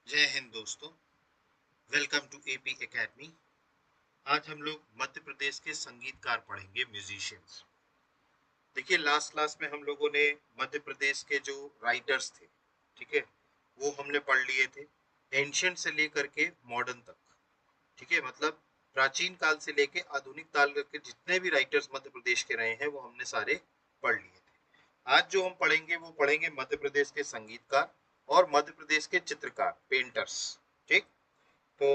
जय हिंद दोस्तों। Welcome to AP academy. आज हम लोग मध्य प्रदेश के संगीतकार पढ़ेंगे, म्यूजिशियंस। देखिए, लास्ट क्लास में हम लोगों ने मध्य प्रदेश के जो राइटर्स थे, ठीक है, वो हमने पढ़ लिए थे, एंशियंट से लेकर के मॉडर्न तक। ठीक है, मतलब प्राचीन काल से लेके आधुनिक काल के जितने भी राइटर्स मध्य प्रदेश के रहे हैं वो हमने सारे पढ़ लिए थे। आज जो हम पढ़ेंगे वो पढ़ेंगे मध्य प्रदेश के संगीतकार और मध्य प्रदेश के चित्रकार, पेंटर्स। ठीक। तो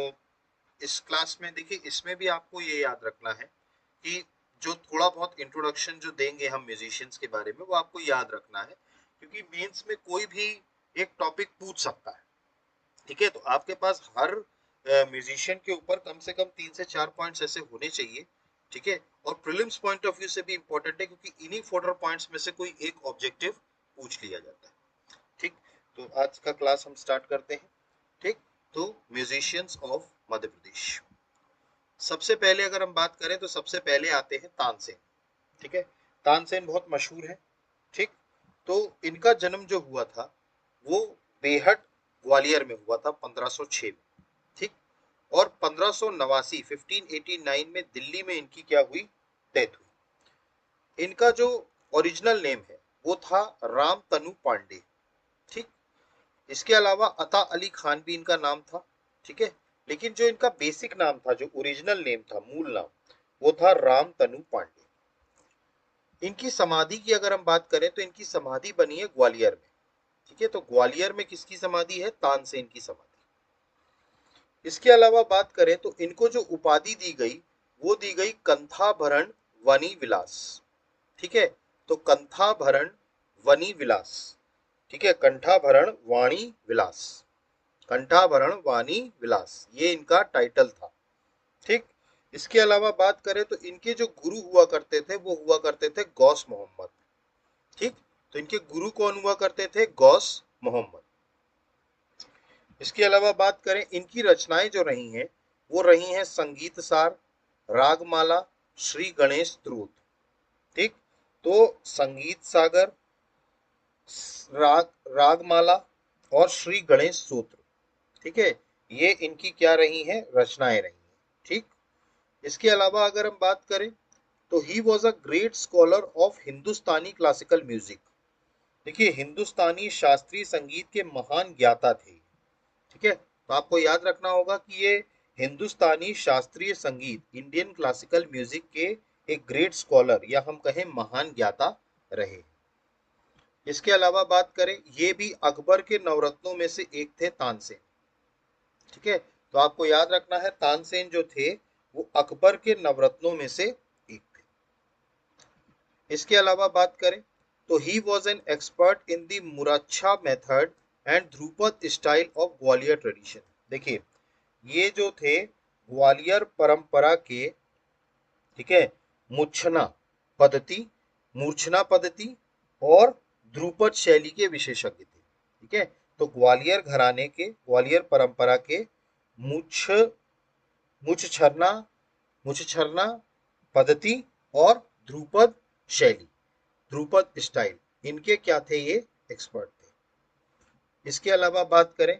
इस क्लास में देखिए, इसमें भी आपको ये याद रखना है कि जो थोड़ा बहुत इंट्रोडक्शन जो देंगे हम म्यूजिशियंस के बारे में वो आपको याद रखना है, क्योंकि मेंस में कोई भी एक टॉपिक पूछ सकता है। ठीक है, तो आपके पास हर म्यूजिशियन के ऊपर कम से कम 3 से 4 पॉइंट्स ऐसे होने चाहिए। ठीक है, और प्रीलिम्स पॉइंट ऑफ व्यू से भी इंपॉर्टेंट है, क्योंकि इन्हीं 4 पॉइंट्स में से कोई एक ऑब्जेक्टिव पूछ लिया जाता है। ठीक। तो आज का क्लास हम स्टार्ट करते हैं। ठीक। तो म्यूजिशियंस ऑफ मध्य प्रदेश। सबसे पहले अगर हम बात करें तो सबसे पहले आते हैं तानसेन। ठीक है, तानसेन बहुत मशहूर है। ठीक। तो इनका जन्म जो हुआ था वो बेहट ग्वालियर में हुआ था 1506 में। ठीक। और 1589 1589 में दिल्ली में इनकी क्या हुई, डेथ हुई। इनका जो ओरिजिनल नेम है वो था राम तनु पांडे। ठीक। इसके अलावा अता अली खान भी इनका नाम था। ठीक है, लेकिन जो इनका बेसिक नाम था, जो ओरिजिनल नेम था, मूल नाम, वो था राम तनु पांडे। इनकी समाधि की अगर हम बात करें तो इनकी समाधि बनी है ग्वालियर में। ठीक है, तो ग्वालियर में किसकी समाधि है, तानसेन की समाधि। इसके अलावा बात करें तो इनको जो उपाधि दी गई वो दी गई कंथाभरण वनी विलास। ठीक है, तो कंथाभरण वनी विलास। ठीक है, कंठाभरण वाणी विलास, कंठाभरण वाणी विलास, ये इनका टाइटल था। ठीक। इसके अलावा बात करें तो इनके जो गुरु हुआ करते थे वो हुआ करते थे गौस मोहम्मद। ठीक। तो इनके गुरु कौन हुआ करते थे, गौस मोहम्मद। इसके अलावा बात करें इनकी रचनाएं जो रही हैं वो रही हैं संगीत सार, रागमाला, श्री गणेश स्तोत्र। ठीक। तो संगीत सागर, रागमाला और श्री गणेश स्तोत्र, ठीक है, ये इनकी क्या रही हैं, रचनाएं रही हैं। ठीक। इसके अलावा अगर हम बात करें तो he was a great scholar of Hindustani classical music. देखिए, हिंदुस्तानी शास्त्रीय संगीत के महान ज्ञाता थे। ठीक है, तो आपको याद रखना होगा कि ये हिंदुस्तानी शास्त्रीय संगीत, इंडियन क्लासिकल म्यूजिक के एक ग्रेट स्कॉलर या हम कहें महान ज्ञाता रहे। इसके अलावा बात करें, ये भी अकबर के नवरत्नों में से एक थे, तानसेन। ठीक है, तो आपको याद रखना है तानसेन जो थे वो अकबर के नवरत्नों में से एक थे। इसके अलावा बात करें तो he was an expert in the मुराच्छा method and Dhrupad style of Gwalior tradition. देखिए, ये जो थे ग्वालियर परंपरा के, ठीक है, मुच्छना पद्धति, मूर्छना पद्धति और ध्रुपद शैली के विशेषज्ञ थे। ठीक है, तो ग्वालियर घराने के, ग्वालियर परंपरा के मुच्छ मुच्छरना मुच्छरना पद्धति और ध्रुपद शैली, ध्रुपद स्टाइल, इनके क्या थे, ये एक्सपर्ट थे। इसके अलावा बात करें,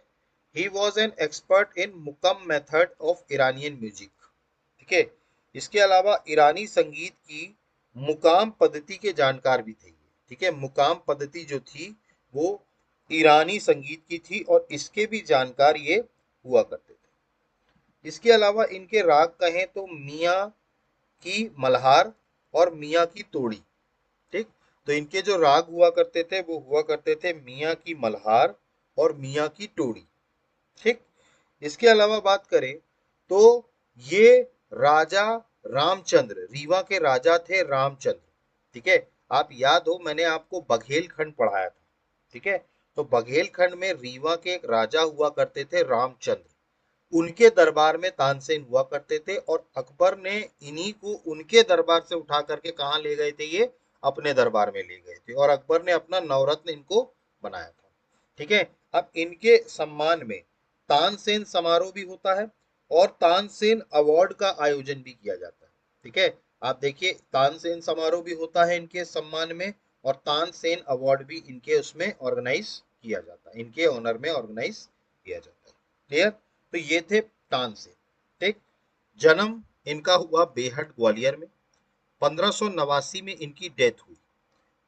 he was an expert in maqam method of Iranian music. ठीक है, इसके अलावा ईरानी संगीत की मुकाम पद्धति के जानकार भी थे। ठीक है, मुकाम पद्धति जो थी वो ईरानी संगीत की थी और इसके भी जानकार ये हुआ करते थे। इसके अलावा इनके राग कहें तो मियाँ की मल्हार और मियाँ की तोड़ी। ठीक। तो इनके जो राग हुआ करते थे वो हुआ करते थे मियाँ की मल्हार और मियाँ की टोड़ी। ठीक। इसके अलावा बात करें तो ये राजा रामचंद्र, रीवा के राजा थे रामचंद्र। ठीक है, आप याद हो मैंने आपको बघेलखंड पढ़ाया था। ठीक है, तो बघेलखंड में रीवा के एक राजा हुआ करते थे रामचंद्र, उनके दरबार में तानसेन हुआ करते थे और अकबर ने इन्हीं को उनके दरबार से उठा करके कहाँ ले गए थे, ये अपने दरबार में ले गए थे और अकबर ने अपना नवरत्न इनको बनाया था। ठीक है, अब इनके सम्मान में तानसेन समारोह भी होता है और तानसेन अवार्ड का आयोजन भी किया जाता है। ठीक है, आप देखिए तानसेन समारोह भी होता है इनके सम्मान में और तानसेन अवार्ड भी इनके उसमें ऑर्गेनाइज किया जाता है, इनके ऑनर में ऑर्गेनाइज किया जाता है। क्लियर। तो ये थे तानसेन। ठीक। जन्म इनका हुआ बेहट ग्वालियर में। 1589 में इनकी डेथ हुई।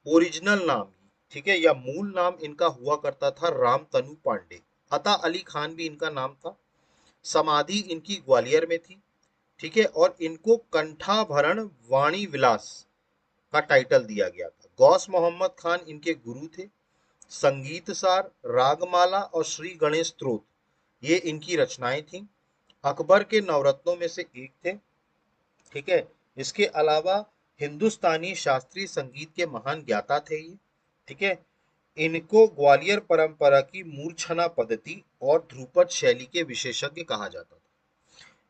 ओरिजिनल नाम, ठीक है, या मूल नाम इनका हुआ करता था रामतनु पांडे। अता अली खान भी इनका नाम था। समाधि इनकी ग्वालियर में थी। ठीक है, और इनको कंठाभरण वाणी विलास का टाइटल दिया गया था। गौस मोहम्मद खान इनके गुरु थे। संगीत सार, रागमाला और श्री गणेश स्तोत्र ये इनकी रचनाएं थीं। अकबर के नवरत्नों में से एक थे। ठीक है। इसके अलावा हिंदुस्तानी शास्त्रीय संगीत के महान ज्ञाता थे ये। ठीक है। इनको ग्वालियर परंपरा की मूर्छना पद्धति और ध्रुपद शैली के विशेषज्ञ कहा जाता था।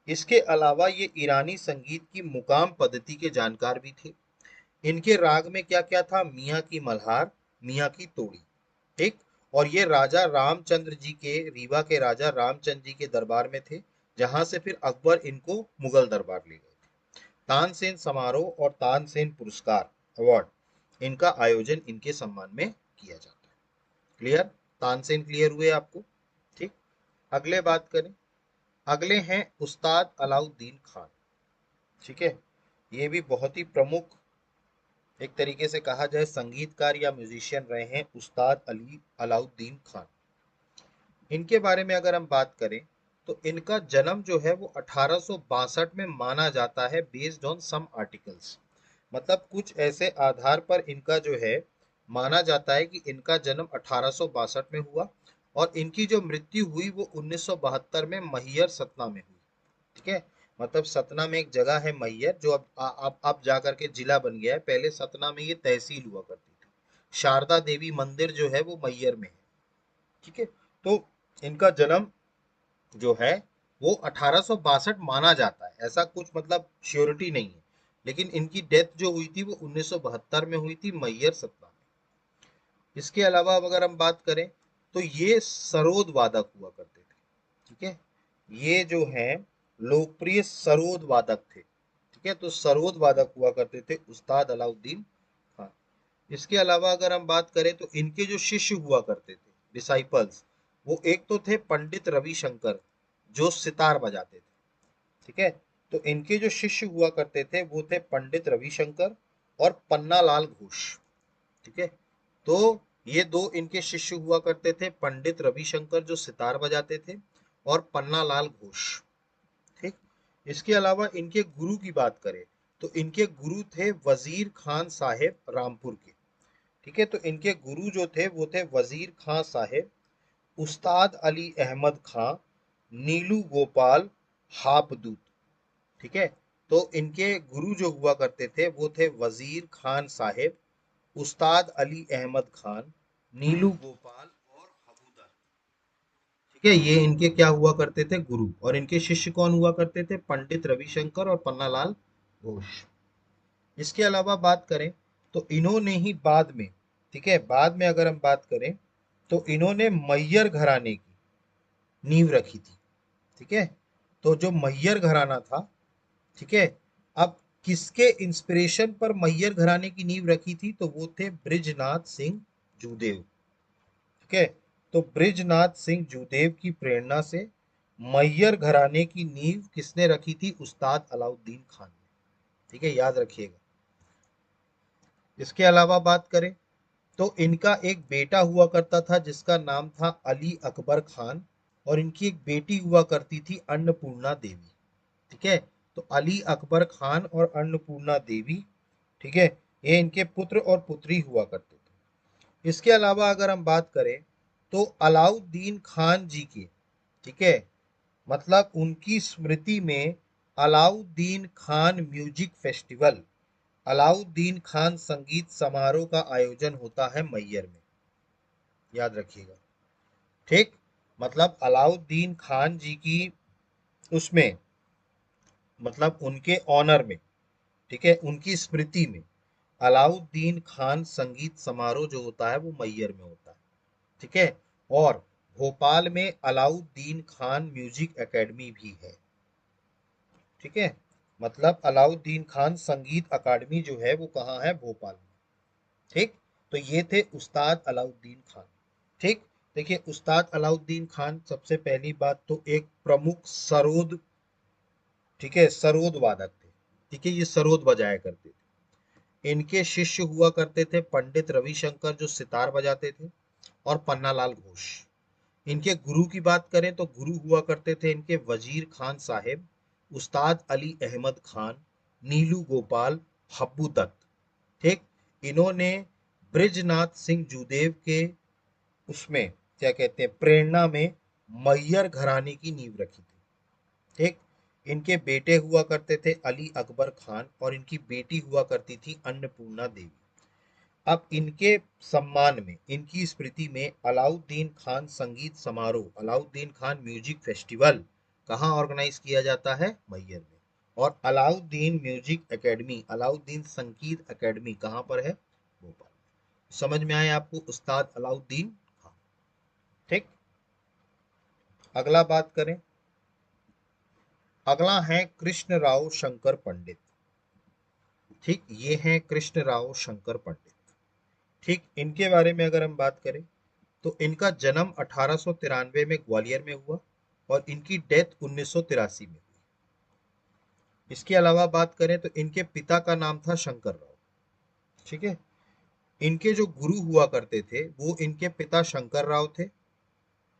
इसके अलावा ये ईरानी संगीत की मुकाम पद्धति के जानकार भी थे। इनके राग में क्या क्या था? मियाँ की मल्हार, मियाँ की तोड़ी। ठीक। और ये राजा रामचंद्र जी के, रीवा के राजा रामचंद्र जी के दरबार में थे, जहां से फिर अकबर इनको मुगल दरबार ले गए। तानसेन समारोह और तानसेन पुरस्कार अवार्ड इनका आयोजन इनके सम्मान में किया जाता है। क्लियर? तानसेन क्लियर हुए आपको? ठीक। अगले बात करें। अगले हैं उस्ताद अलाउद्दीन खान। ठीक है। ये भी बहुत ही प्रमुख, एक तरीके से कहा जाए, संगीतकार या म्यूजिशियन रहे हैं उस्ताद अली अलाउद्दीन खान। इनके बारे में अगर हम बात करें तो इनका जन्म जो है वो 1862 में माना जाता है, बेस्ड ऑन सम आर्टिकल्स। मतलब कुछ ऐसे आधार पर इनका जो है माना जाता है कि इनका जन्म 1862 में हुआ, और इनकी जो मृत्यु हुई वो 1972 में मैहर सतना में हुई। ठीक है। मतलब सतना में एक जगह है मैहर, जो अब जा करके जिला बन गया है। पहले सतना में ये तहसील हुआ करती थी। शारदा देवी मंदिर जो है वो मैहर में है। ठीक है। तो इनका जन्म जो है वो 1862 माना जाता है, ऐसा कुछ मतलब श्योरिटी नहीं है। लेकिन इनकी डेथ जो हुई थी वो 1972 में हुई थी, मैहर सतना में। इसके अलावा अब अगर हम बात करें तो ये सरोद वादक हुआ करते थे। ठीक है। ये जो है लोकप्रिय सरोद वादक थे। ठीक है। तो सरोद वादक हुआ करते थे उस्ताद अलाउद्दीन खान। इसके अलावा अगर हम बात करें तो इनके जो शिष्य हुआ करते थे, डिसाइपल्स, वो एक तो थे पंडित रविशंकर, जो सितार बजाते थे। ठीक है। तो इनके जो शिष्य हुआ करते थे वो थे पंडित रविशंकर और पन्नालाल घोष। ठीक है। तो ये दो इनके शिष्य हुआ करते थे, पंडित रविशंकर जो सितार बजाते थे, और पन्नालाल घोष। ठीक। इसके अलावा इनके गुरु की बात करें तो इनके गुरु थे वजीर खान साहेब रामपुर के। ठीक है। तो इनके गुरु जो थे वो थे वजीर खां साहेब, उस्ताद अली अहमद खां, नीलू गोपाल हापदूत। ठीक है। तो इनके गुरु जो हुआ करते थे वो थे वजीर खान साहेब, उस्ताद अली अहमद खान, नीलू गोपाल और हबूदर। ठीक है। ये इनके क्या हुआ करते थे? गुरु। और इनके शिष्य कौन हुआ करते थे? पंडित रविशंकर और पन्नालाल घोष। इसके अलावा बात करें तो इन्होंने ही बाद में, ठीक है, बाद में अगर हम बात करें तो इन्होंने मैहर घराने की नींव रखी थी। ठीक है। तो जो मैहर घराना था, ठीक है, अब किसके इंस्पिरेशन पर मैहर घराने की नींव रखी थी? तो वो थे बृजनाथ सिंह जूदेव। ठीक है। तो बृजनाथ सिंह जूदेव की प्रेरणा से मैहर घराने की नींव किसने रखी थी? उस्ताद अलाउद्दीन खान ने। ठीक है, याद रखिएगा। इसके अलावा बात करें तो इनका एक बेटा हुआ करता था जिसका नाम था अली अकबर खान, और इनकी एक बेटी हुआ करती थी अन्नपूर्णा देवी। ठीक है। तो अली अकबर खान और अन्नपूर्णा देवी, ठीक है, ये इनके पुत्र और पुत्री हुआ करते थे। इसके अलावा अगर हम बात करें तो अलाउद्दीन खान जी के, ठीक है, मतलब उनकी स्मृति में अलाउद्दीन खान म्यूजिक फेस्टिवल, अलाउद्दीन खान संगीत समारोह का आयोजन होता है मैहर में। याद रखिएगा। ठीक। मतलब अलाउद्दीन खान जी की उसमें, मतलब उनके ऑनर में, ठीक है, उनकी स्मृति में अलाउद्दीन खान संगीत समारोह जो होता है वो मैहर में होता है। ठीक है। और भोपाल में अलाउद्दीन खान म्यूजिक एकेडमी भी है। ठीक है। मतलब अलाउद्दीन खान संगीत अकादमी जो है वो कहाँ है? भोपाल में। ठीक। तो ये थे उस्ताद अलाउद्दीन खान। ठीक। देखिए उस्ताद अलाउद्दीन खान सबसे पहली बात तो एक प्रमुख सरोद, ठीक है, सरोद वादक थे। ठीक है, ये सरोद बजाया करते थे। इनके शिष्य हुआ करते थे पंडित रविशंकर जो सितार बजाते थे, और पन्नालाल घोष। इनके गुरु की बात करें तो गुरु हुआ करते थे इनके वजीर खान साहेब, उस्ताद अली अहमद खान, नीलू गोपाल, हब्बू दत्त। ठीक, इन्होंने ब्रिजनाथ सिंह जूदेव के उसमें क्या कहते हैं प्रेरणा में मैयर घराने की नींव रखी थी। ठीक, इनके बेटे हुआ करते थे अली अकबर खान और इनकी बेटी हुआ करती थी अन्नपूर्णा देवी। अब इनके सम्मान में, इनकी स्मृति में अलाउद्दीन खान संगीत समारोह, अलाउद्दीन खान म्यूजिक फेस्टिवल कहाँ ऑर्गेनाइज किया जाता है? मैयर में। और अलाउद्दीन म्यूजिक एकेडमी, अलाउद्दीन संगीत एकेडमी कहाँ पर है? भोपाल। समझ में आए आपको उस्ताद अलाउद्दीन खान। ठीक, अगला बात करें, अगला है कृष्ण राव शंकर पंडित। ठीक, ये हैं कृष्ण राव शंकर पंडित। ठीक, इनके बारे में अगर हम बात करें तो इनका जन्म 1893 में ग्वालियर में हुआ और इनकी डेथ 1983 में हुई। इसके अलावा बात करें तो इनके पिता का नाम था शंकर राव। ठीक है, इनके जो गुरु हुआ करते थे वो इनके पिता शंकर राव थे।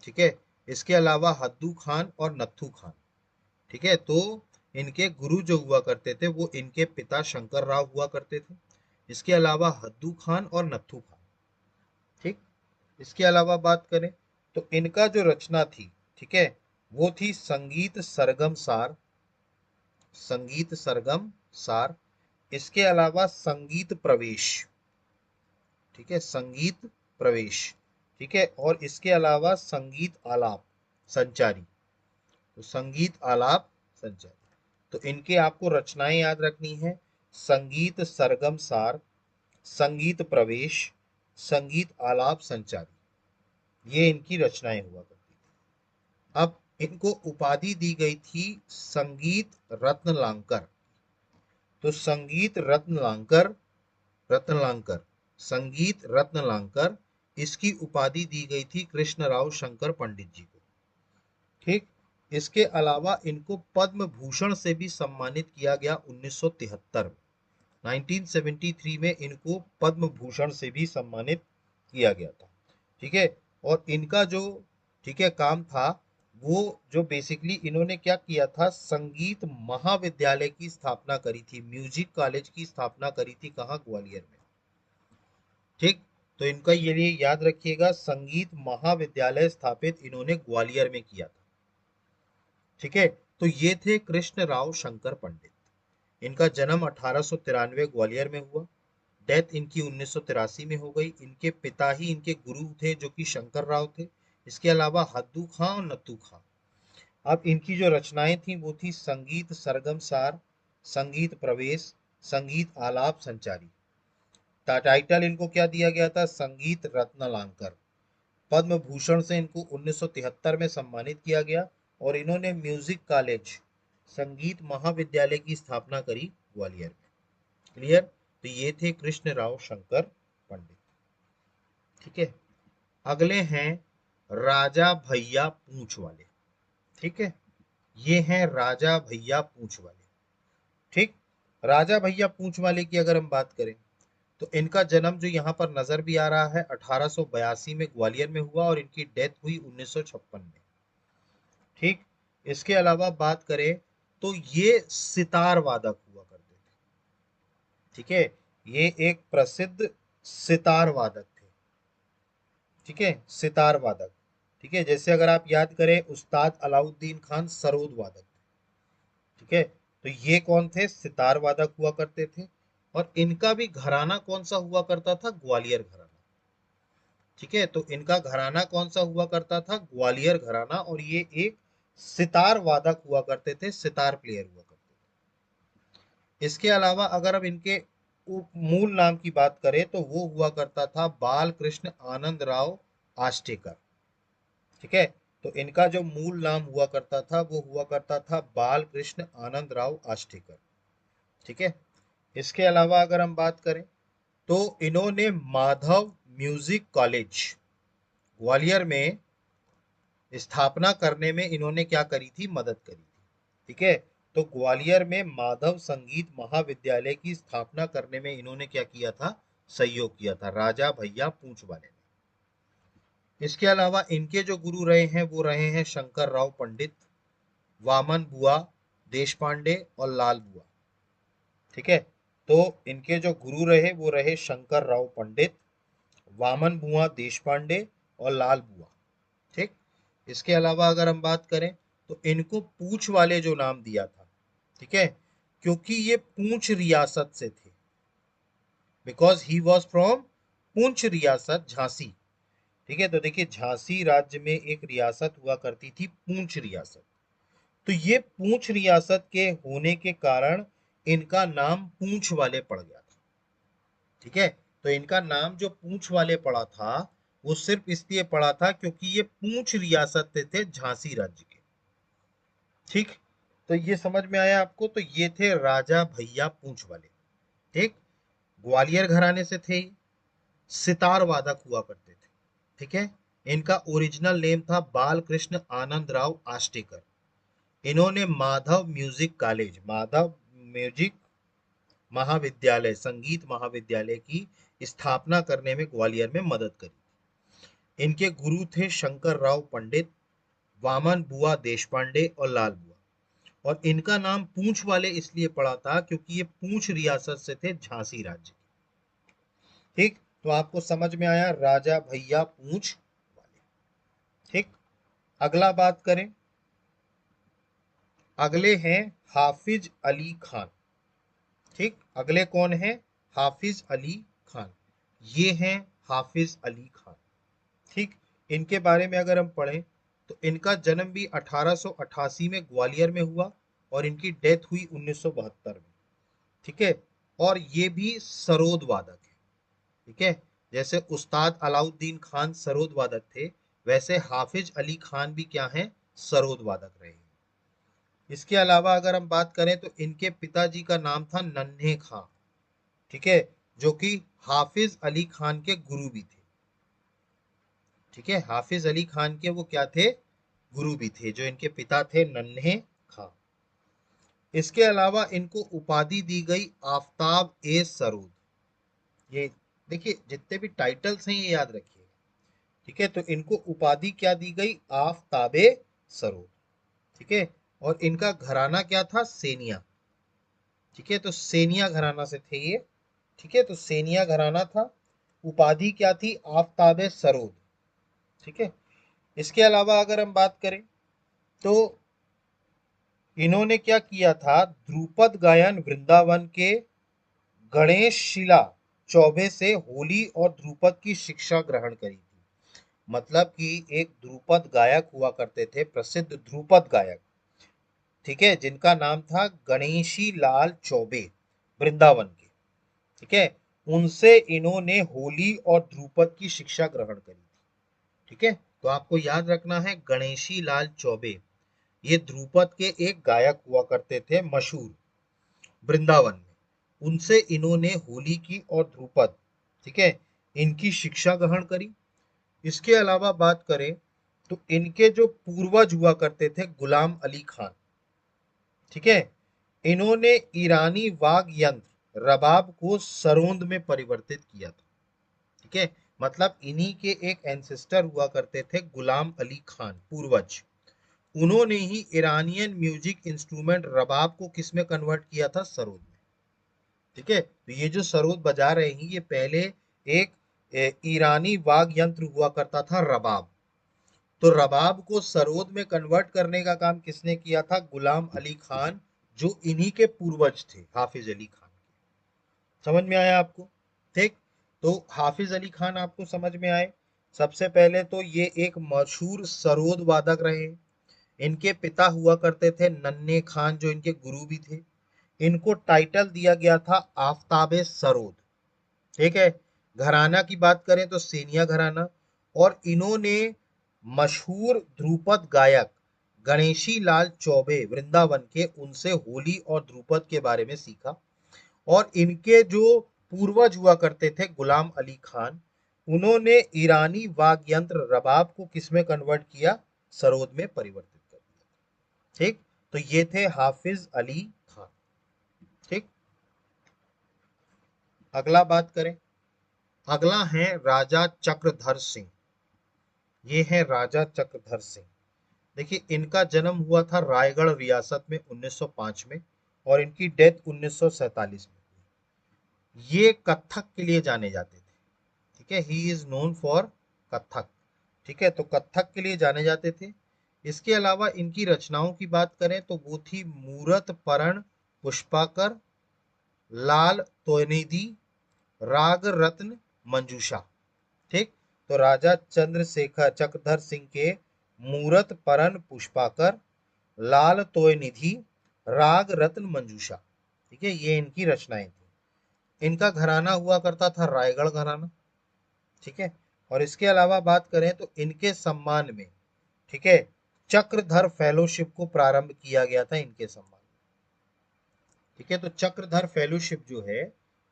ठीक है, इसके अलावा हद्दू खान और नत्थू खान। ठीक है, तो इनके गुरु जो हुआ करते थे वो इनके पिता शंकर राव हुआ करते थे। इसके अलावा हद्दू खान और नत्थू खान। ठीक, इसके अलावा बात करें तो इनका जो रचना थी, ठीक है, वो थी संगीत सरगम सार, संगीत सरगम सार। इसके अलावा संगीत प्रवेश, ठीक है, संगीत प्रवेश। ठीक है, और इसके अलावा संगीत आलाप संचारी, तो संगीत आलाप संचारी। तो इनके आपको रचनाएं याद रखनी है, संगीत सरगम सार, संगीत प्रवेश, संगीत आलाप संचारी, ये इनकी रचनाएं हुआ करती थी। अब इनको उपाधि दी गई थी संगीत रत्नलांकर। तो संगीत रत्नलांकर, रत्नलांकर, संगीत रत्नलांकर, इसकी उपाधि दी गई थी कृष्णराव शंकर पंडित जी को। ठीक, इसके अलावा इनको पद्म भूषण से भी सम्मानित किया गया 1973 में। 1973 में इनको पद्म भूषण से भी सम्मानित किया गया था। ठीक है, और इनका जो, ठीक है, काम था वो जो बेसिकली इन्होंने क्या किया था, संगीत महाविद्यालय की स्थापना करी थी, म्यूजिक कॉलेज की स्थापना करी थी, कहाँ? ग्वालियर में। ठीक, तो इनका ये लिए याद रखिएगा, संगीत महाविद्यालय स्थापित इन्होंने ग्वालियर में किया था। ठीक है, तो ये थे कृष्ण राव शंकर पंडित। इनका जन्म 1893 ग्वालियर में हुआ, डेथ इनकी 1983 में हो गई। इनके पिता ही इनके गुरु थे जो कि शंकर राव थे। इसके अलावा हद्दू खां और नत्थू खां। अब इनकी जो रचनाएं थी वो थी संगीत सरगम सार, संगीत प्रवेश, संगीत आलाप संचारी। टाइटल इनको क्या दिया गया था? संगीत रत्नालंकर। पद्म भूषण से इनको 1973 में सम्मानित किया गया और इन्होंने म्यूजिक कॉलेज, संगीत महाविद्यालय की स्थापना करी ग्वालियर में। क्लियर? तो ये थे कृष्ण राव शंकर पंडित। ठीक है, अगले हैं राजा भैया पूंछ वाले। ठीक है, ये हैं राजा भैया पूंछ वाले। ठीक, राजा भैया पूंछ वाले की अगर हम बात करें तो इनका जन्म जो यहाँ पर नजर भी आ रहा है 1882 में ग्वालियर में हुआ और इनकी डेथ हुई 1956 में। ठीक, इसके अलावा बात करें तो ये सितार वादक हुआ करते थे। ठीक है, ये एक प्रसिद्ध सितार वादक थे। ठीक है, सितार वादक। ठीक है, जैसे अगर आप याद करें उस्ताद अलाउद्दीन खान सरोद वादक थे। ठीक है, तो ये कौन थे? सितार वादक हुआ करते थे। और इनका भी घराना कौन सा हुआ करता था? ग्वालियर घराना। ठीक है, तो इनका घराना कौन सा हुआ करता था? ग्वालियर घराना। और ये एक सितार वादक हुआ करते थे, सितार प्लेयर हुआ करते थे। इसके अलावा अगर हम इनके मूल नाम की बात करें तो वो हुआ करता था बाल कृष्ण आनंद राव आष्टेकर। ठीक है, तो इनका जो मूल नाम हुआ करता था वो हुआ करता था बाल कृष्ण आनंद राव आष्टेकर। ठीक है, इसके अलावा अगर हम बात करें तो इन्होंने माधव म्यूजिक कॉलेज, ग्वालियर में स्थापना करने में इन्होंने क्या करी थी, मदद करी थी। ठीक है, तो ग्वालियर में माधव संगीत महाविद्यालय की स्थापना करने में इन्होंने क्या किया था, सहयोग किया था, राजा भैया पूंछ वाले ने। इसके अलावा इनके जो गुरु रहे हैं वो रहे हैं शंकर राव पंडित, वामन बुआ देश पांडे और लाल बुआ। ठीक है, तो इनके जो गुरु रहे वो रहे शंकर राव पंडित, वामन बुआ देश पांडे और लाल बुआ। ठीक, इसके अलावा अगर हम बात करें तो इनको पूंछ वाले जो नाम दिया था, ठीक है, क्योंकि ये पूंछ रियासत से थे, बिकॉज ही वॉज फ्रॉम पूंछ रियासत, झांसी। ठीक है, तो देखिए झांसी राज्य में एक रियासत हुआ करती थी पूंछ रियासत, तो ये पूंछ रियासत के होने के कारण इनका नाम पूंछ वाले पड़ गया था। ठीक है, तो इनका नाम जो पूंछ वाले पड़ा था वो सिर्फ इसलिए पड़ा था क्योंकि ये पूंछ रियासत से थे, झांसी राज्य के। ठीक, तो ये समझ में आया आपको, तो ये थे राजा भैया पूंछ वाले। ठीक, ग्वालियर घराने से थे, सितार वादक हुआ करते थे। ठीक है, इनका ओरिजिनल नेम था बालकृष्ण आनंद राव आष्टेकर। इन्होंने Madhav music college, Madhav music महाविद्यालय, संगीत महाविद्यालय की स्थापना करने में ग्वालियर में मदद करी। इनके गुरु थे शंकर राव पंडित, वामन बुआ देशपांडे और लाल बुआ। और इनका नाम पूंछ वाले इसलिए पड़ा था क्योंकि ये पूंछ रियासत से थे, झांसी राज्य। ठीक, तो आपको समझ में आया राजा भैया पूंछ वाले। ठीक, अगला बात करें, अगले हैं हाफिज अली खान। ठीक, अगले कौन है, हाफिज अली खान। ये हैं हाफिज अली खान। ठीक, इनके बारे में अगर हम पढ़ें तो इनका जन्म भी 1888 में ग्वालियर में हुआ और इनकी डेथ हुई 1972 में। ठीक है, और ये भी सरोद वादक है। ठीक है, जैसे उस्ताद अलाउद्दीन खान सरोद वादक थे, वैसे हाफिज अली खान भी क्या हैं, सरोद वादक रहे। इसके अलावा अगर हम बात करें तो इनके पिताजी का नाम था नन्हे खां। ठीक है, जो कि हाफिज अली खान के गुरु भी थे। ठीक है, हाफिज अली खान के वो क्या थे, गुरु भी थे, जो इनके पिता थे नन्हे खां। इसके अलावा इनको उपाधि दी गई आफताब ए सरोद। ये देखिए जितने भी टाइटल्स हैं ये याद रखिए। ठीक है, तो इनको उपाधि क्या दी गई, आफताबे सरोद। ठीक है, और इनका घराना क्या था, सेनिया। ठीक है, तो सेनिया घराना से थे ये। ठीक है, तो सेनिया घराना था, उपाधि क्या थी, आफताबे सरोद। ठीक है, इसके अलावा अगर हम बात करें तो इन्होंने क्या किया था, ध्रुपद गायन वृंदावन के गणेश शिला चौबे से होली और ध्रुपद की शिक्षा ग्रहण करी थी। मतलब कि एक ध्रुपद गायक हुआ करते थे, प्रसिद्ध ध्रुपद गायक। ठीक है, जिनका नाम था गणेशी लाल चौबे, वृंदावन के। ठीक है, उनसे इन्होंने होली और ध्रुपद की शिक्षा ग्रहण करी थी। ठीक है, तो आपको याद रखना है गणेशी लाल चौबे, ये ध्रुपद के एक गायक हुआ करते थे मशहूर, वृंदावन में। उनसे इन्होंने होली की और ध्रुपद, ठीक है, इनकी शिक्षा ग्रहण करी। इसके अलावा बात करें तो इनके जो पूर्वज हुआ करते थे गुलाम अली खान। ठीक है, इन्होंने ईरानी वाग यंत्र रबाब को सरोंद में परिवर्तित किया था। ठीक है, मतलब इन्हीं के एक एंसेस्टर हुआ करते थे गुलाम अली खान, पूर्वज। उन्होंने ही ईरानियन म्यूजिक इंस्ट्रूमेंट रबाब को किस में कन्वर्ट किया था, सरोद में। ठीक है, तो ये जो सरोद बजा रहे हैं ये पहले एक ईरानी वाग यंत्र हुआ करता था रबाब। तो रबाब को सरोद में कन्वर्ट करने का काम किसने किया था, गुलाम अली खान, जो इन्हीं के पूर्वज थे हाफिज अली खान के। समझ में आया आपको। ठीक, तो हाफिज अली खान आपको समझ में आए। सबसे पहले तो ये एक मशहूर सरोद वादक रहे। इनके पिता हुआ करते थे नन्हे खान, जो इनके गुरु भी थे। इनको टाइटल दिया गया था आफताबे सरोद। ठीक है, घराना की बात करें तो सेनिया घराना। और इन्होंने मशहूर ध्रुपद गायक गणेशी लाल चौबे वृंदावन के, उनसे होली और ध्रुपद के बारे में सीखा। और इनके जो पूर्वज हुआ करते थे गुलाम अली खान, उन्होंने ईरानी वाद्य यंत्र रबाब को किसमें कन्वर्ट किया? सरोद में परिवर्तित कर दिया। ठीक, तो ये थे हाफिज अली खान। ठीक, अगला बात करें, अगला है राजा चक्रधर सिंह। ये है राजा चक्रधर सिंह। देखिए, इनका जन्म हुआ था रायगढ़ रियासत में 1905 में और इनकी डेथ 1947 में। ये कथक के लिए जाने जाते थे। ठीक है, he is known for Kathak. ठीक है, तो कथक के लिए जाने जाते थे। इसके अलावा इनकी रचनाओं की बात करें तो वो थी मूरत परण पुष्पाकर, लाल तोयनिधि, राग रत्न, मंजूषा। ठीक, तो राजा चंद्रशेखर चक्रधर सिंह के मूरत परन पुष्पाकर, लाल तोयनिधि, राग रत्न, मंजूषा। ठीक है, ये इनकी रचनाएं थी। इनका घराना हुआ करता था रायगढ़ घराना। ठीक है, और इसके अलावा बात करें तो इनके सम्मान में, ठीक है, चक्रधर फेलोशिप को प्रारंभ किया गया था इनके सम्मान में। ठीक है, तो चक्रधर फेलोशिप जो है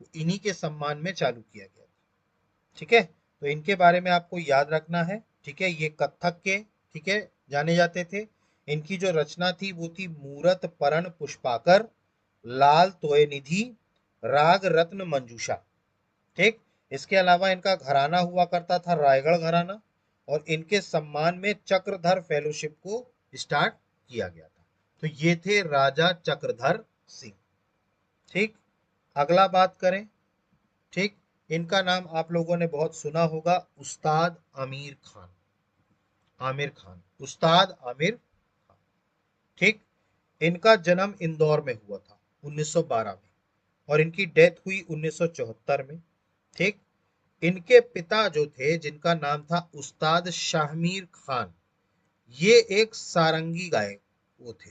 वो इन्हीं के सम्मान में चालू किया गया था। ठीक है, तो इनके बारे में आपको याद रखना है। ठीक है, ये कथक के, ठीक है, जाने जाते थे। इनकी जो रचना थी वो थी मूरत परण पुष्पाकर, लाल तोयनिधि, राग रत्न, मंजूषा। ठीक, इसके अलावा इनका घराना हुआ करता था रायगढ़ घराना और इनके सम्मान में चक्रधर फेलोशिप को स्टार्ट किया गया था। तो ये थे राजा चक्रधर सिंह। ठीक, अगला बात करें। ठीक, इनका नाम आप लोगों ने बहुत सुना होगा, उस्ताद आमिर खान। आमिर खान, उस्ताद आमिर खान। ठीक, इनका जन्म इंदौर में हुआ था 1912 में और इनकी डेथ हुई 1974 में। ठीक, इनके पिता जो थे जिनका नाम था उस्ताद शाहमीर खान, ये एक सारंगी गायक वो थे।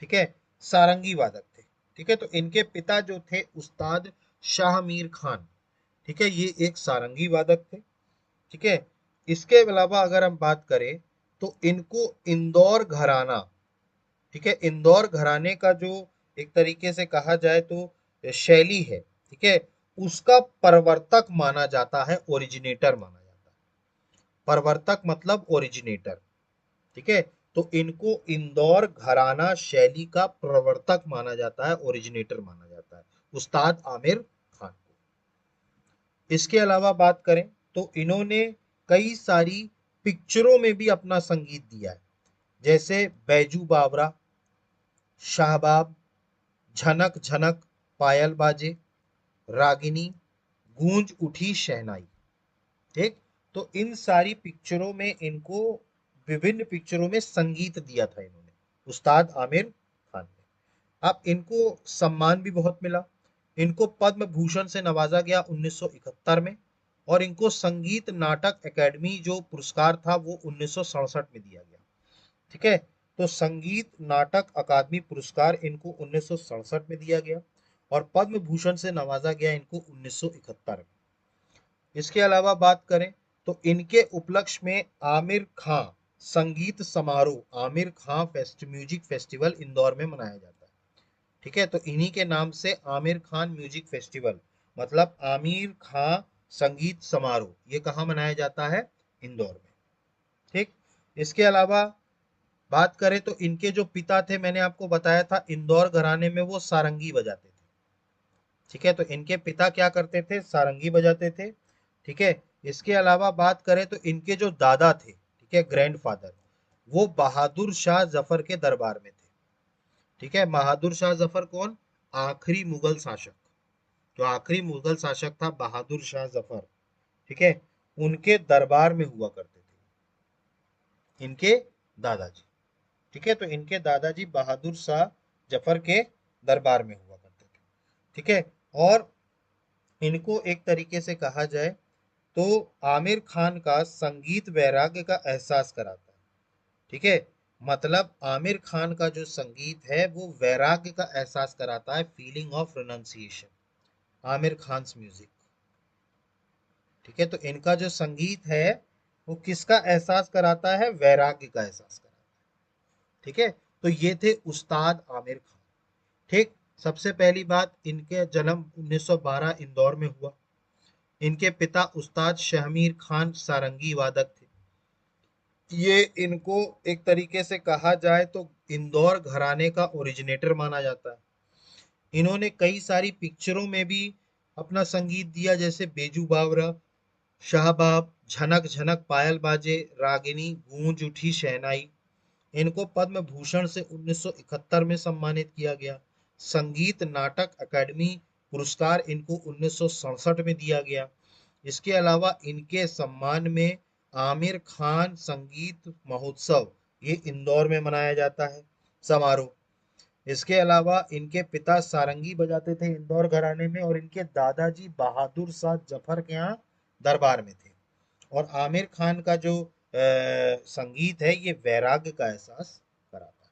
ठीक है, सारंगी वादक थे। ठीक है, तो इनके पिता जो थे उस्ताद शाहमीर खान, ठीक है, ये एक सारंगी वादक थे। ठीक है, इसके अलावा अगर हम बात करें तो इनको इंदौर घराना, ठीक है, इंदौर घराने का जो एक तरीके से कहा जाए तो शैली है, ठीक है, उसका प्रवर्तक माना जाता है, ओरिजिनेटर माना जाता है। प्रवर्तक मतलब ओरिजिनेटर। ठीक है, तो इनको इंदौर घराना शैली का प्रवर्तक माना जाता है, ओरिजिनेटर माना जाता है, उस्ताद आमिर खान को। इसके अलावा बात करें तो इन्होंने कई सारी पिक्चरों में भी अपना संगीत दिया है, जैसे बैजू बावरा, शाहबाब, झनक झनक पायल बाजे, रागिनी, गूंज उठी शहनाई। ठीक, तो इन सारी पिक्चरों में इनको, विभिन्न पिक्चरों में संगीत दिया था इन्होंने, उस्ताद आमिर खान ने। अब इनको सम्मान भी बहुत मिला। इनको पद्म भूषण से नवाजा गया 1971 में और इनको संगीत नाटक एकेडमी जो पुरस्कार था वो 1967 में दिया गया। ठीक है, तो संगीत नाटक अकादमी पुरस्कार इनको 1967 में दिया गया और पद्म भूषण से नवाजा गया इनको 1971 में। इसके अलावा बात करें तो इनके उपलक्ष्य में आमिर खां संगीत समारोह, आमिर खां म्यूजिक फेस्टिवल इंदौर में मनाया जाता है। ठीक है, तो इन्हीं के नाम से आमिर खान म्यूजिक फेस्टिवल, मतलब आमिर खां संगीत समारोह, ये कहाँ मनाया जाता है? इंदौर में। ठीक, इसके अलावा बात करें तो इनके जो पिता थे, मैंने आपको बताया था इंदौर घराने में वो सारंगी बजाते थे। ठीक है, तो इनके पिता क्या करते थे? सारंगी बजाते थे। ठीक है, इसके अलावा बात करें तो इनके जो दादा थे, ठीक है, ग्रैंडफादर, वो बहादुर शाह जफर के दरबार में थे। ठीक है, बहादुर शाह जफर कौन? आखिरी मुगल शासक। जो आखिरी मुगल शासक था बहादुर शाह जफर, ठीक है, उनके दरबार में हुआ करते थे इनके दादाजी। ठीक है, तो इनके दादाजी बहादुर शाह जफर के दरबार में हुआ करते थे। ठीक है, और इनको एक तरीके से कहा जाए तो आमिर खान का संगीत वैराग्य का एहसास कराता है। ठीक है, मतलब आमिर खान का जो संगीत है वो वैराग्य का एहसास कराता है, feeling of renunciation, Aamir Khan music. ठीक है, तो इनका जो संगीत है वो किसका एहसास कराता है? वैराग्य का एहसास कराता है। ठीक है, तो ये थे उस्ताद आमिर खान। ठीक, सबसे पहली बात, इनके जन्म 1912 इंदौर में हुआ। इनके पिता उस्ताद शहमीर खान सारंगी वादक थे। ये इनको एक तरीके से कहा जाए तो इंदौर घराने का ओरिजिनेटर माना जाता है। इन्होंने कई सारी पिक्चरों में भी अपना संगीत दिया, जैसे बेजू बावरा, शाहबाब, झनक झनक पायल बाजे, रागिनी, गूंज उठी शहनाई। इनको पद्म भूषण से 1971 में सम्मानित किया गया। संगीत नाटक अकादमी पुरस्कार इनको 1967 में दिया गया। इसके अलावा इनके सम्मान में आमिर खान संगीत महोत्सव ये इंदौर में मनाया जाता है, समारोह। इसके अलावा इनके पिता सारंगी बजाते थे इंदौर घराने में, और इनके दादाजी बहादुर शाह जफर के यहाँ दरबार में थे। और आमिर खान का जो संगीत है ये वैराग्य का एहसास कराता है।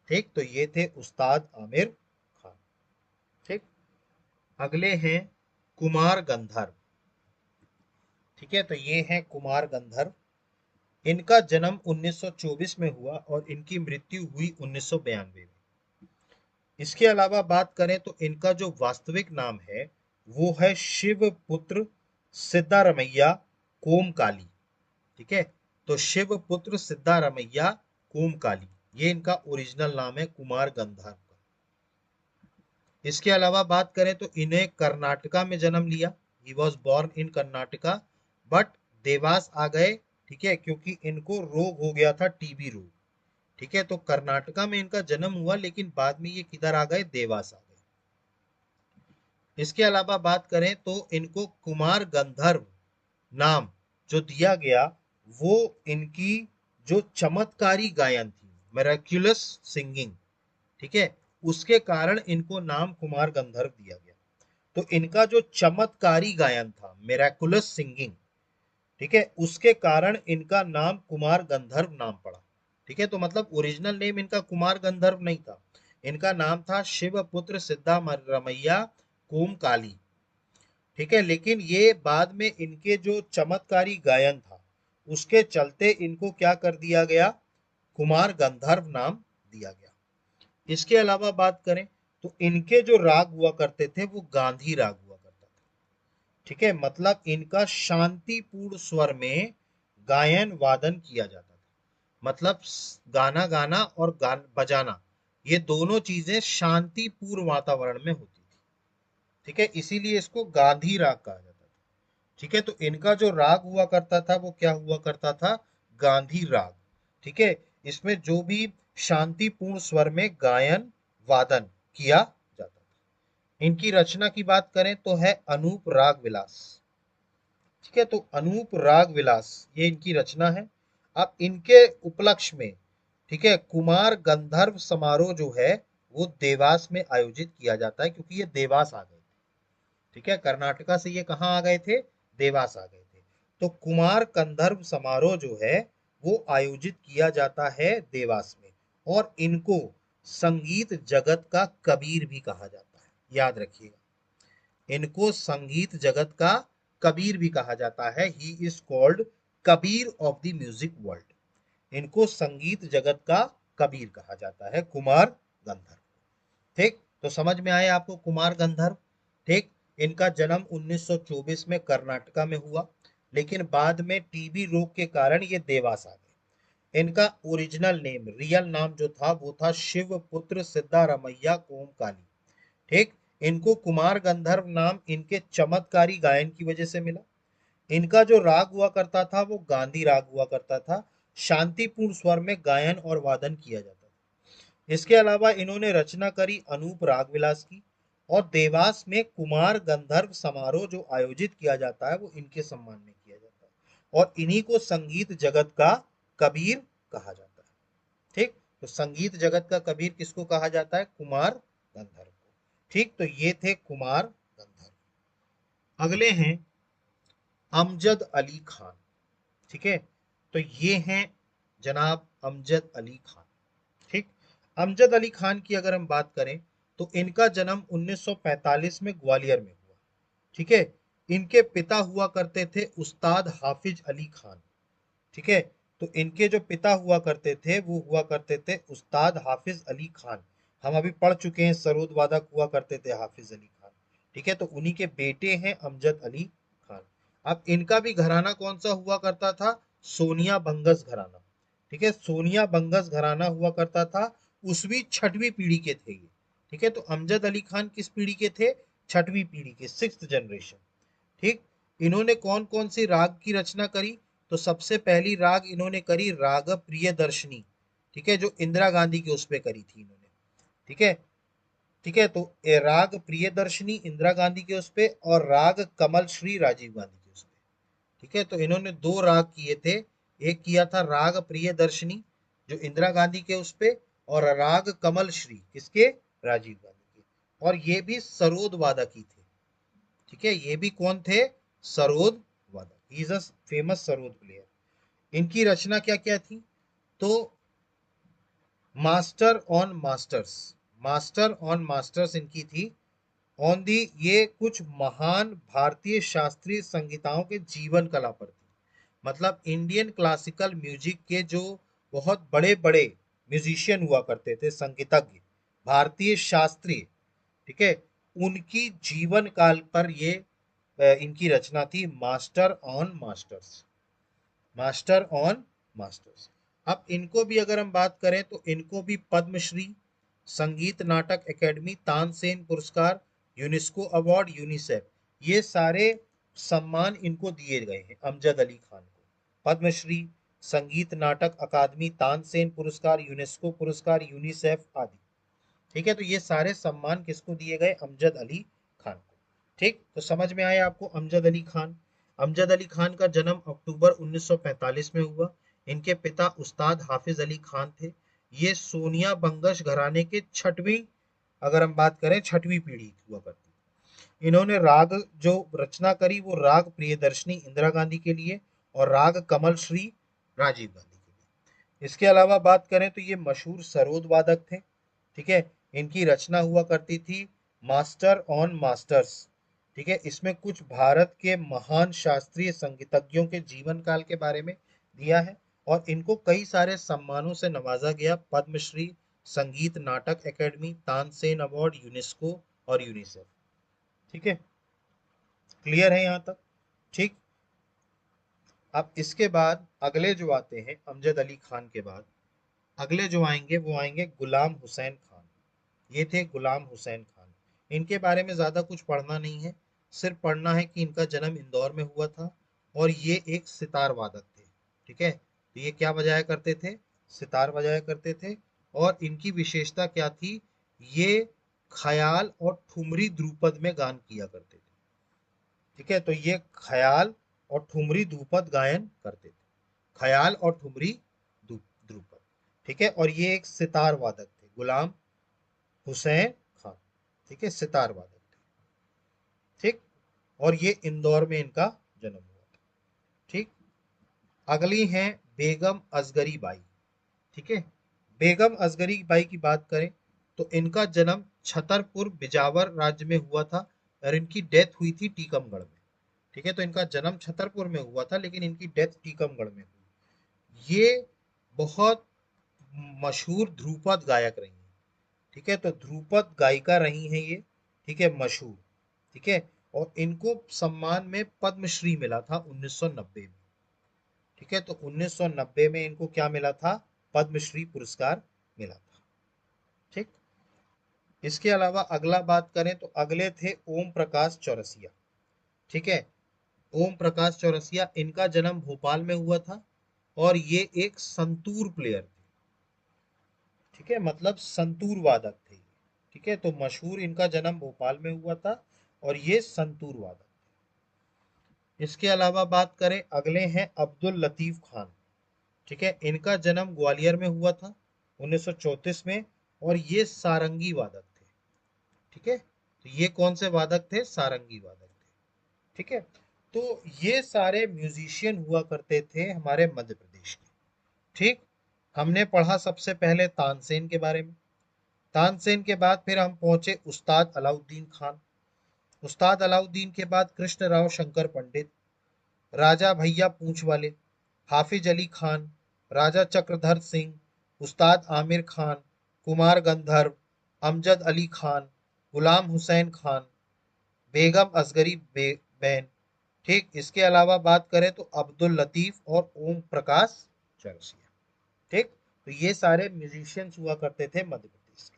ठीक, तो ये थे उस्ताद आमिर खान। ठीक, अगले हैं कुमार गंधर्व। ठीक है, तो ये हैं कुमार गंधर्व। इनका जन्म 1924 में हुआ और इनकी मृत्यु हुई 1992 में। इसके अलावा बात करें तो इनका जो वास्तविक नाम है वो है शिव पुत्र सिद्धारमैया कोमकाली। ठीक है, तो शिव पुत्र सिद्धारमैया कोमकाली, ये इनका ओरिजिनल नाम है कुमार गंधर्व का। इसके अलावा बात करें तो इन्हें कर्नाटका में जन्म लिया। He was born in Karnataka, but Dewas आ गए। ठीक है, क्योंकि इनको रोग हो गया था, टीबी रोग। ठीक है, तो कर्नाटका में इनका जन्म हुआ, लेकिन बाद में ये किधर आ गए, देवास आ गए। इसके अलावा बात करें तो इनको कुमार गंधर्व नाम जो दिया गया वो इनकी जो चमत्कारी गायन थी, मेराक्युलस सिंगिंग, ठीक है, उसके कारण इनको नाम कुमार गंधर्व दिया गया। तो इनका जो चमत्कारी गायन था, मेराकुलस सिंगिंग, ठीक है, उसके कारण इनका नाम कुमार गंधर्व नाम पड़ा। ठीक है, तो मतलब ओरिजिनल नेम इनका कुमार गंधर्व नहीं था, इनका नाम था शिवपुत्र सिद्धा रमैया कोमकाली। ठीक है, लेकिन ये बाद में इनके जो चमत्कारी गायन था उसके चलते इनको क्या कर दिया गया, कुमार गंधर्व नाम दिया गया। इसके अलावा बात करें तो इनके जो राग हुआ करते थे वो गांधी राग हुआ करता था। ठीक है, मतलब इनका शांतिपूर्ण स्वर में गायन वादन किया जाता था। मतलब गाना गाना और बजाना, ये दोनों चीजें शांतिपूर्ण वातावरण में होती थी। ठीक है, इसीलिए इसको गांधी राग कहा जाता था। ठीक है, तो इनका जो राग हुआ करता था वो क्या हुआ करता था, गांधी राग। ठीक है, इसमें जो भी शांतिपूर्ण स्वर में गायन वादन किया जाता था। इनकी रचना की बात करें तो है अनूप राग विलास। ठीक है, तो अनूप राग विलास ये इनकी रचना है। अब इनके उपलक्ष्य में, ठीक है, कुमार गंधर्व समारोह जो है वो देवास में आयोजित किया जाता है, क्योंकि ये देवास आ गए थे। ठीक है, कर्नाटका से ये कहाँ आ गए थे, देवास आ गए थे। तो कुमार गंधर्व समारोह जो है वो आयोजित किया जाता है देवास में। और इनको संगीत जगत का कबीर भी कहा जाता है, याद रखिएगा, इनको संगीत जगत का कबीर भी कहा जाता है। He is called Kabir of the music world. इनको संगीत जगत का कबीर कहा जाता है, कुमार गंधर्व। ठीक, तो समझ में आए आपको कुमार गंधर्व। ठीक, इनका जन्म 1924 में कर्नाटका में हुआ, लेकिन बाद में टीबी रोग के कारण ये देवास आ गए। इनका ओरिजिनल नेम, रियल नाम जो था वो था शिवपुत्र सिद्धारमैया कोमकाली। ठीक, इनको कुमार गंधर्व नाम इनके चमत्कारी गायन की वजह से मिला। इनका जो राग हुआ करता था वो गांधी राग हुआ करता था, शांतिपूर्ण स्वर में गायन और वादन किया जाता था। इसके अलावा इन्होंने रचना करी अनूप राग विलास की। और देवास में कुमार गंधर्व समारोह जो आयोजित किया जाता है वो इनके सम्मान में किया जाता है, और इन्हीं को संगीत जगत का कबीर कहा जाता है। ठीक, तो संगीत जगत का कबीर किसको कहा जाता है, कुमार गंधर्व को। ठीक, तो ये थे कुमार गंधर्व। अगले हैं अमजद अली खान। ठीक है, तो ये हैं जनाब अमजद अली खान। ठीक, अमजद अली खान की अगर हम बात करें तो इनका जन्म 1945 में ग्वालियर में हुआ। ठीक है, इनके पिता हुआ करते थे उस्ताद हाफिज अली खान। ठीक है, तो इनके जो पिता हुआ करते थे वो हुआ करते थे उस्ताद हाफिज अली खान। हम अभी पढ़ चुके हैं, सरोद वादक हुआ करते थे हाफिज अली खान। ठीक है, तो उन्हीं के बेटे हैं अमजद अली खान। अब इनका भी घराना कौन सा हुआ करता था? सोनिया बंगस घराना। ठीक है, सोनिया बंगस घराना हुआ करता था, उसवी छठवीं पीढ़ी के थे ये। ठीक है, तो अमजद अली खान किस पीढ़ी के थे? छठवीं पीढ़ी के, सिक्स्थ जनरेशन। ठीक। इन्होंने कौन कौन सी राग की रचना करी? तो सबसे पहली राग इन्होंने करी राग प्रियदर्शनी। ठीक है, जो इंदिरा गांधी के उस पे करी थी इन्होंने। ठीक है। ठीक है, तो ये राग प्रियदर्शनी इंदिरा गांधी के उस पे, और राग कमल श्री राजीव गांधी के उस पे। ठीक है, तो इन्होंने दो राग किए थे। एक किया था राग प्रियदर्शनी जो इंदिरा गांधी के उस पे, और राग कमल श्री किसके? राजीव गांधी के। और ये भी सरोद वादक ही थे। ठीक है, ये भी कौन थे? सरोद वादक। He is a famous sarod player. इनकी रचना क्या क्या थी? तो master on masters, master on masters इनकी थी। ऑन दी, ये कुछ महान भारतीय शास्त्रीय संगीताओं के जीवन कला पर थी। मतलब इंडियन क्लासिकल म्यूजिक के जो बहुत बड़े बड़े म्यूजिशियन हुआ करते थे, संगीतज्ञ, भारतीय शास्त्रीय, ठीक है, उनकी जीवन काल पर ये इनकी रचना थी, master on masters. Master on masters. अब इनको भी अगर हम बात करें तो इनको भी पद्मश्री, संगीत नाटक एकेडमी, तानसेन पुरस्कार, यूनेस्को अवार्ड, यूनिसेफ, ये सारे सम्मान इनको दिए गए हैं अमजद अली खान को। पद्मश्री, संगीत नाटक अकादमी, तानसेन पुरस्कार, यूनेस्को पुरस्कार, यूनिसेफ आदि। ठीक है, तो ये सारे सम्मान किसको दिए गए? अमजद अली खान को। ठीक, तो समझ में आया आपको अमजद अली खान। अमजद अली खान का जन्म अक्टूबर 1945 में हुआ। इनके पिता उस्ताद हाफिज अली खान थे। ये सोनिया बंगश घराने के छठवीं, अगर हम बात करें छठवीं पीढ़ी हुआ करती। इन्होंने राग जो रचना करी वो राग प्रियदर्शनी इंदिरा गांधी के लिए, और राग कमल श्री राजीव गांधी के लिए। इसके अलावा बात करें तो ये मशहूर सरोद वादक थे। ठीक है, इनकी रचना हुआ करती थी मास्टर ऑन मास्टर्स। ठीक है, इसमें कुछ भारत के महान शास्त्रीय संगीतज्ञों के जीवन काल के बारे में दिया है, और इनको कई सारे सम्मानों से नवाजा गया, पद्मश्री, संगीत नाटक एकेडमी, तानसेन अवार्ड, यूनेस्को और यूनिसेफ। ठीक है, क्लियर है यहाँ तक? ठीक। अब इसके बाद अगले जो आते हैं अमजद अली खान के बाद, अगले जो आएंगे वो आएंगे गुलाम हुसैन खान। ये थे गुलाम हुसैन खान। इनके बारे में ज़्यादा कुछ पढ़ना नहीं है, सिर्फ पढ़ना है कि इनका जन्म इंदौर में हुआ था, और ये एक सितार वादक थे। ठीक है, तो ये क्या बजाया करते थे? सितार बजाया करते थे। और इनकी विशेषता क्या थी? ये ख्याल और ठुमरी ध्रुपद में गान किया करते थे। ठीक है, तो ये ख्याल और ठुमरी ध्रुपद गायन करते थे। ख्याल और ठुमरी ध्रुपद। ठीक है, और ये एक सितार वादक थे, गुलाम हुसैन खान। ठीक है, सितार वादक थे। ठीक, और ये इंदौर में इनका जन्म हुआ था। ठीक। अगली हैं बेगम असगरी बाई। ठीक है, बेगम असगरी बाई की बात करें तो इनका जन्म छतरपुर बिजावर राज्य में हुआ था, और इनकी डेथ हुई थी टीकमगढ़ में। ठीक है, तो इनका जन्म छतरपुर में हुआ था लेकिन इनकी डेथ टीकमगढ़ में हुई। ये बहुत मशहूर ध्रुपद गायक रही हैं। ठीक है, तो ध्रुपद गायिका रही हैं ये। ठीक है, मशहूर। ठीक है, और इनको सम्मान में पद्मश्री मिला था 1990 में। ठीक है, तो 1990 में इनको क्या मिला था? पद्मश्री पुरस्कार मिला था। ठीक। इसके अलावा अगला बात करें तो अगले थे ओम प्रकाश चौरसिया। ठीक है, ओम प्रकाश चौरसिया, इनका जन्म भोपाल में हुआ था, और ये एक संतूर प्लेयर थे। ठीक है, मतलब संतूर वादक थे। ठीक है, तो मशहूर इनका जन्म भोपाल में हुआ था, और ये संतूर वादक। इसके अलावा बात करें, अगले हैं अब्दुल लतीफ खान। ठीक है, इनका जन्म ग्वालियर में हुआ था 1934 में, और ये सारंगी वादक थे। ठीक है, तो ये कौन से वादक थे? सारंगी वादक थे। ठीक है, तो ये सारे म्यूजिशियन हुआ करते थे हमारे मध्य प्रदेश के। ठीक। हमने पढ़ा सबसे पहले तानसेन के बारे में। तानसेन के बाद फिर हम पहुंचे उस्ताद अलाउद्दीन खान। उस्ताद अलाउद्दीन के बाद कृष्ण राव शंकर पंडित, राजा भैया पूंछ वाले, हाफिज अली खान, राजा चक्रधर सिंह, उस्ताद आमिर खान, कुमार गंधर्व, अमजद अली खान, गुलाम हुसैन खान, बेगम असगरी बैन, ठीक, इसके अलावा बात करें तो अब्दुल लतीफ और ओम प्रकाश चौरसिया। ठीक, तो ये सारे म्यूजिशियंस हुआ करते थे मध्य प्रदेश के।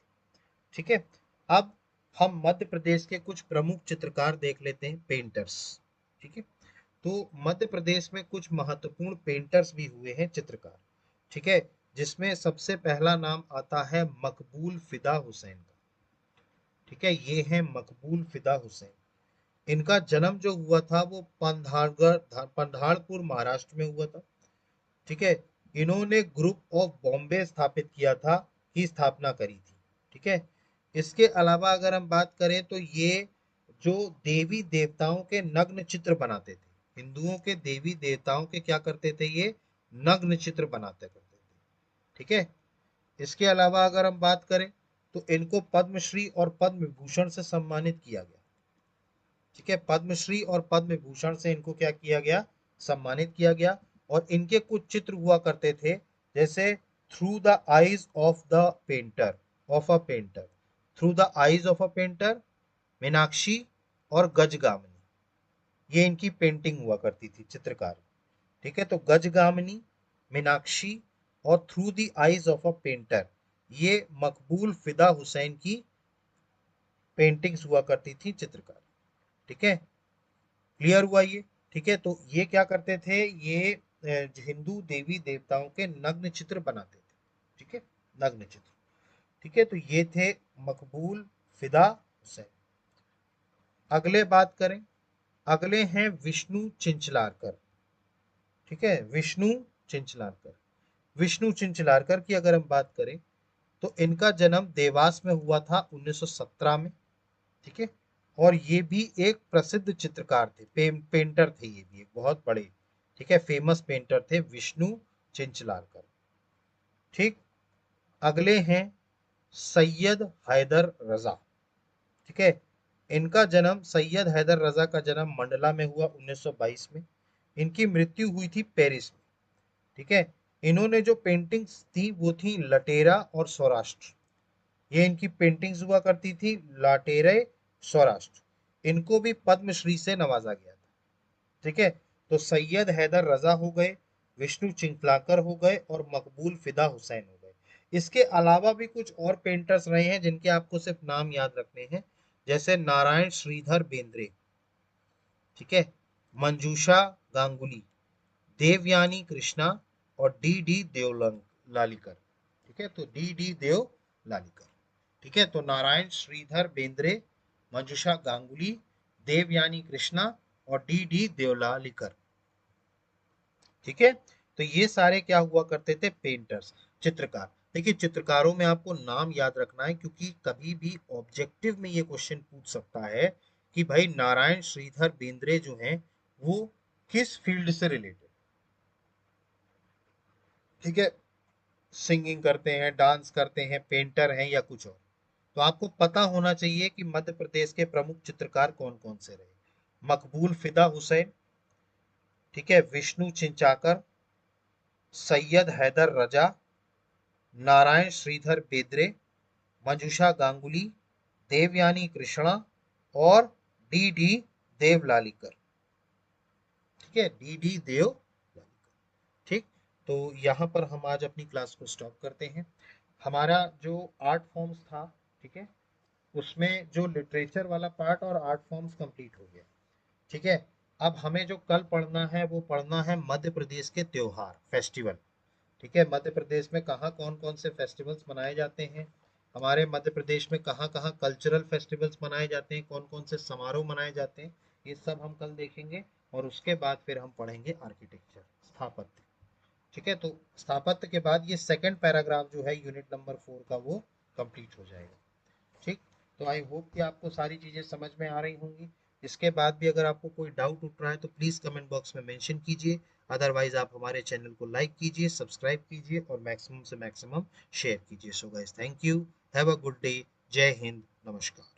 ठीक है, अब हम मध्य प्रदेश के कुछ प्रमुख चित्रकार देख लेते हैं, पेंटर्स। ठीक है, तो मध्य प्रदेश में कुछ महत्वपूर्ण पेंटर्स भी हुए हैं, चित्रकार। ठीक है, जिसमें सबसे पहला नाम आता है मकबूल फिदा हुसैन का। ठीक है, ये है मकबूल फिदा हुसैन। इनका जन्म जो हुआ था वो पंधारपुर महाराष्ट्र में हुआ था। ठीक है, इन्होंने ग्रुप ऑफ बॉम्बे स्थापित किया था, की स्थापना करी थी। ठीक है, इसके अलावा अगर हम बात करें तो ये जो देवी देवताओं के नग्न चित्र बनाते थे, हिंदुओं के देवी देवताओं के क्या करते थे, ये नग्न चित्र बनाते करते थे। ठीक है, इसके अलावा अगर हम बात करें तो इनको पद्मश्री और पद्म विभूषण से सम्मानित किया गया। ठीक है, पद्मश्री और पद्म विभूषण से इनको क्या किया गया, सम्मानित किया गया। और इनके कुछ चित्र हुआ करते थे, जैसे through the eyes of the painter, of a painter, through the eyes of a painter, Meenakshi और गजगामिनी, ये इनकी पेंटिंग हुआ करती थी, चित्रकार। ठीक है, तो गजगामिनी, मीनाक्षी और through the eyes of a painter, ये मकबूल फिदा हुसैन की पेंटिंग्स हुआ करती थी, चित्रकार। ठीक है, क्लियर हुआ ये। ठीक है, तो ये क्या करते थे, ये हिंदू देवी देवताओं के नग्न चित्र बनाते थे। ठीक है, नग्न चित्र। ठीक है, तो ये थे मकबूल फिदा हुसैन। अगले बात करें, अगले हैं विष्णु चिंचलारकर। ठीक है, विष्णु चिंचलारकर, विष्णु चिंचलारकर की अगर हम बात करें तो इनका जन्म देवास में हुआ था 1917 में। ठीक है, और ये भी एक प्रसिद्ध चित्रकार थे, पेंटर थे, ये भी एक बहुत बड़े, ठीक है, फेमस पेंटर थे, विष्णु चिंचलारकर। ठीक, अगले हैं सैयद हैदर रजा। ठीक है, इनका जन्म, सैयद हैदर रजा का जन्म मंडला में हुआ 1922 में। इनकी मृत्यु हुई थी पेरिस में। ठीक है, इन्होंने जो पेंटिंग्स थी वो थी लटेरा और सौराष्ट्र, ये इनकी पेंटिंग्स हुआ करती थी, लाटेरे, सौराष्ट्र। इनको भी पद्मश्री से नवाजा गया था। ठीक है, तो सैयद हैदर रजा हो गए, विष्णु चिंतलाकर हो गए और मकबूल फिदा हुसैन हो गए। इसके अलावा भी कुछ और पेंटर्स रहे हैं जिनके आपको सिर्फ नाम याद रखने हैं, जैसे नारायण श्रीधर बेंद्रे। ठीक है, मंजूषा गांगुली, देवयानी कृष्णा और डी डी लालिकर। ठीक है, तो डी डी देव लालिकर। ठीक है, तो नारायण श्रीधर बेंद्रे, मंजुषा गांगुली, देवयानी कृष्णा और डी डी देवलालिकर। ठीक है, तो ये सारे क्या हुआ करते थे, पेंटर्स, चित्रकार। देखिए, चित्रकारों में आपको नाम याद रखना है, क्योंकि कभी भी ऑब्जेक्टिव में ये क्वेश्चन पूछ सकता है कि भाई नारायण श्रीधर बेंद्रे जो हैं वो किस फील्ड से रिलेटेड। ठीक है, सिंगिंग करते हैं, डांस करते हैं, पेंटर हैं या कुछ और। तो आपको पता होना चाहिए कि मध्य प्रदेश के प्रमुख चित्रकार कौन कौन से रहे। मकबूल फिदा हुसैन, ठीक है, विष्णु चिंचाकर, सैयद हैदर रजा, नारायण श्रीधर बेद्रे, मंजूषा गांगुली, देवयानी कृष्णा और डी डी देवलालिकर। ठीक है, डी डी देव लालिकर। ठीक, तो यहाँ पर हम आज अपनी क्लास को स्टॉप करते हैं। हमारा जो आर्ट फॉर्म्स था, ठीक है, उसमें जो लिटरेचर वाला पार्ट और आर्ट फॉर्म्स कंप्लीट हो गया। ठीक है, अब हमें जो कल पढ़ना है वो पढ़ना है मध्य प्रदेश के त्योहार, फेस्टिवल। ठीक है, मध्य प्रदेश में कहाँ कौन कौन से फेस्टिवल्स मनाए जाते हैं, हमारे मध्य प्रदेश में कहाँ कहाँ कल्चरल फेस्टिवल्स मनाए जाते हैं, कौन कौन से समारोह मनाए जाते हैं, ये सब हम कल देखेंगे। और उसके बाद फिर हम पढ़ेंगे आर्किटेक्चर, स्थापत्य। ठीक है, तो स्थापत्य के बाद ये सेकंड पैराग्राफ जो है यूनिट नंबर 4 का, वो कंप्लीट हो जाएगा। ठीक, तो आई होप कि आपको सारी चीज़ें समझ में आ रही होंगी। इसके बाद भी अगर आपको कोई डाउट उठ रहा है तो प्लीज़ कमेंट बॉक्स में मेंशन कीजिए। अदरवाइज आप हमारे चैनल को लाइक कीजिए, सब्सक्राइब कीजिए और मैक्सिमम से मैक्सिमम शेयर कीजिए। So guys, thank you, have a good day, जय हिंद, नमस्कार।